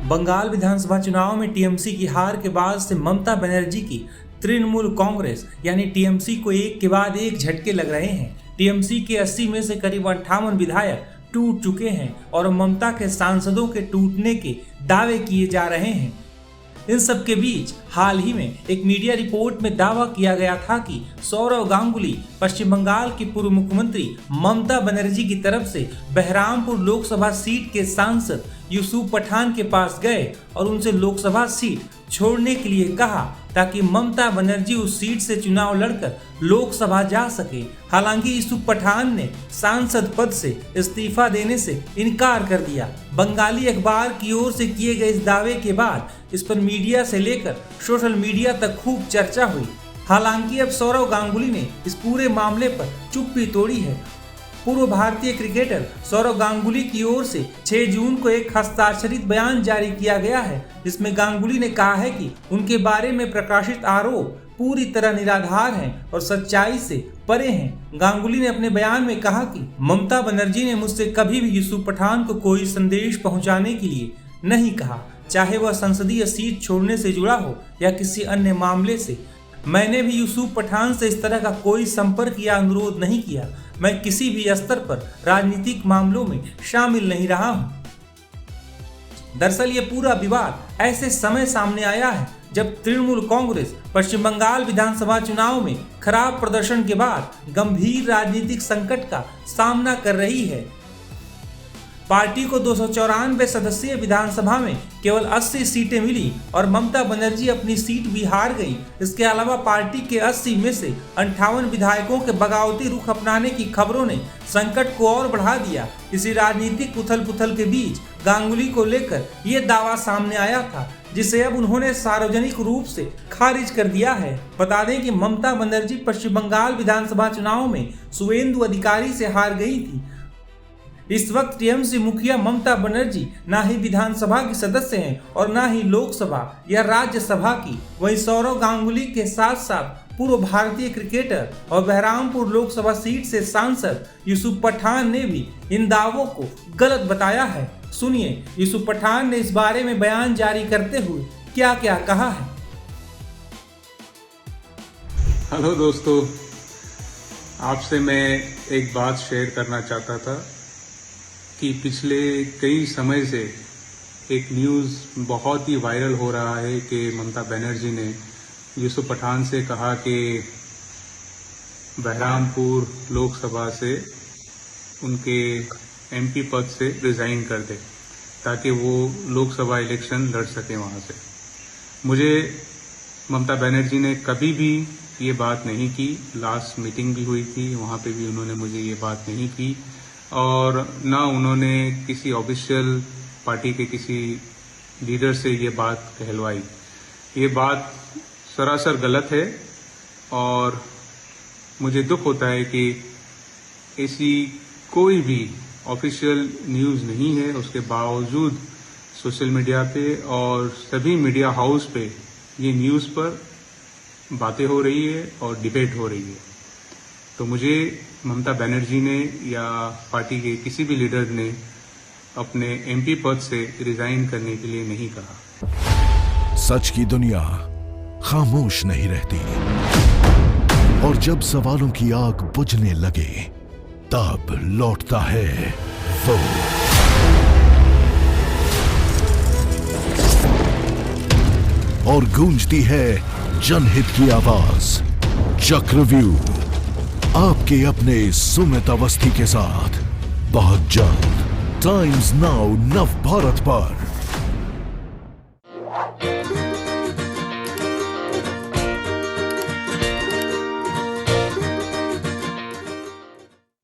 बंगाल विधानसभा चुनाव में टीएमसी की हार के बाद से ममता बनर्जी की तृणमूल कांग्रेस यानी टीएमसी को एक के बाद एक झटके लग रहे हैं। टीएमसी के 80 में से करीब 58 विधायक टूट चुके हैं और ममता के सांसदों के टूटने के दावे किए जा रहे हैं। इन सब के बीच हाल ही में एक मीडिया रिपोर्ट में दावा किया गया था कि सौरव गांगुली पश्चिम बंगाल की पूर्व मुख्यमंत्री ममता बनर्जी की तरफ से बहरामपुर लोकसभा सीट के सांसद यूसुफ पठान के पास गए और उनसे लोकसभा सीट छोड़ने के लिए कहा ताकि ममता बनर्जी उस सीट से चुनाव लड़कर लोकसभा जा सके। हालांकि यूसुफ पठान ने सांसद पद से इस्तीफा देने से इनकार कर दिया। बंगाली अखबार की ओर से किए गए इस दावे के बाद इस पर मीडिया से लेकर सोशल मीडिया तक खूब चर्चा हुई। हालांकि अब सौरव गांगुली ने इस पूरे मामले पर चुप्पी तोड़ी है। पूर्व भारतीय क्रिकेटर सौरव गांगुली की ओर से 6 जून को एक हस्ताक्षरित बयान जारी किया गया है, जिसमें गांगुली ने कहा है कि उनके बारे में प्रकाशित आरोप पूरी तरह निराधार हैं और सच्चाई से परे हैं। गांगुली ने अपने बयान में कहा कि ममता बनर्जी ने मुझसे कभी भी यूसुफ पठान को कोई संदेश पहुंचाने के लिए नहीं कहा, चाहे वह संसदीय सीट छोड़ने से जुड़ा हो या किसी अन्य मामले से। मैंने भी यूसुफ पठान से इस तरह का कोई संपर्क या अनुरोध नहीं किया। मैं किसी भी स्तर पर राजनीतिक मामलों में शामिल नहीं रहा हूं। दरअसल ये पूरा विवाद ऐसे समय सामने आया है जब तृणमूल कांग्रेस पश्चिम बंगाल विधानसभा चुनाव में खराब प्रदर्शन के बाद गंभीर राजनीतिक संकट का सामना कर रही है। पार्टी को 294 सदस्यीय विधानसभा में केवल 80 सीटें मिली और ममता बनर्जी अपनी सीट भी हार गई। इसके अलावा पार्टी के 80 में से 58 विधायकों के बगावती रुख अपनाने की खबरों ने संकट को और बढ़ा दिया। इसी राजनीतिक उथल पुथल के बीच गांगुली को लेकर ये दावा सामने आया था, जिसे अब उन्होंने सार्वजनिक रूप से खारिज कर दिया है। बता दें कि ममता बनर्जी पश्चिम बंगाल विधानसभा चुनाव में शुवेंदु अधिकारी से हार गई थी। इस वक्त टीएमसी मुखिया ममता बनर्जी ना ही विधानसभा की सदस्य हैं और ना ही लोकसभा या राज्यसभा की। वहीं सौरव गांगुली के साथ साथ पूर्व भारतीय क्रिकेटर और बहरामपुर लोकसभा सीट से सांसद यूसुफ पठान ने भी इन दावों को गलत बताया है। सुनिए यूसुफ पठान ने इस बारे में बयान जारी करते हुए क्या क्या कहा है। हेलो दोस्तों, आपसे मैं एक बात शेयर करना चाहता था कि पिछले कई समय से एक न्यूज़ बहुत ही वायरल हो रहा है कि ममता बनर्जी ने यूसुफ पठान से कहा कि बहरामपुर लोकसभा से उनके एमपी पद से रिज़ाइन कर दे ताकि वो लोकसभा इलेक्शन लड़ सके वहाँ से। मुझे ममता बनर्जी ने कभी भी ये बात नहीं की। लास्ट मीटिंग भी हुई थी, वहाँ पे भी उन्होंने मुझे ये बात नहीं की और ना उन्होंने किसी ऑफिशियल पार्टी के किसी लीडर से ये बात कहलवाई। ये बात सरासर गलत है और मुझे दुख होता है कि ऐसी कोई भी ऑफिशियल न्यूज़ नहीं है। उसके बावजूद सोशल मीडिया पे और सभी मीडिया हाउस पे ये न्यूज़ पर बातें हो रही है और डिबेट हो रही है। तो मुझे ममता बनर्जी ने या पार्टी के किसी भी लीडर ने अपने एमपी पद से रिजाइन करने के लिए नहीं कहा। सच की दुनिया खामोश नहीं रहती और जब सवालों की आग बुझने लगे तब लौटता है वो। और गूंजती है जनहित की आवाज। चक्रव्यूह आपके अपने सुमित अवस्थी के साथ बहुत जल्द टाइम्स नाउ नव भारत पर।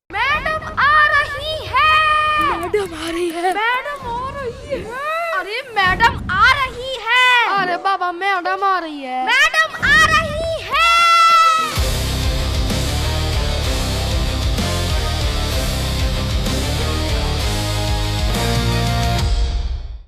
मैडम आ रही है। मैडम आ रही है। मैडम आ रही है। अरे मैडम आ रही है। अरे बाबा मैडम आ रही है। मैडम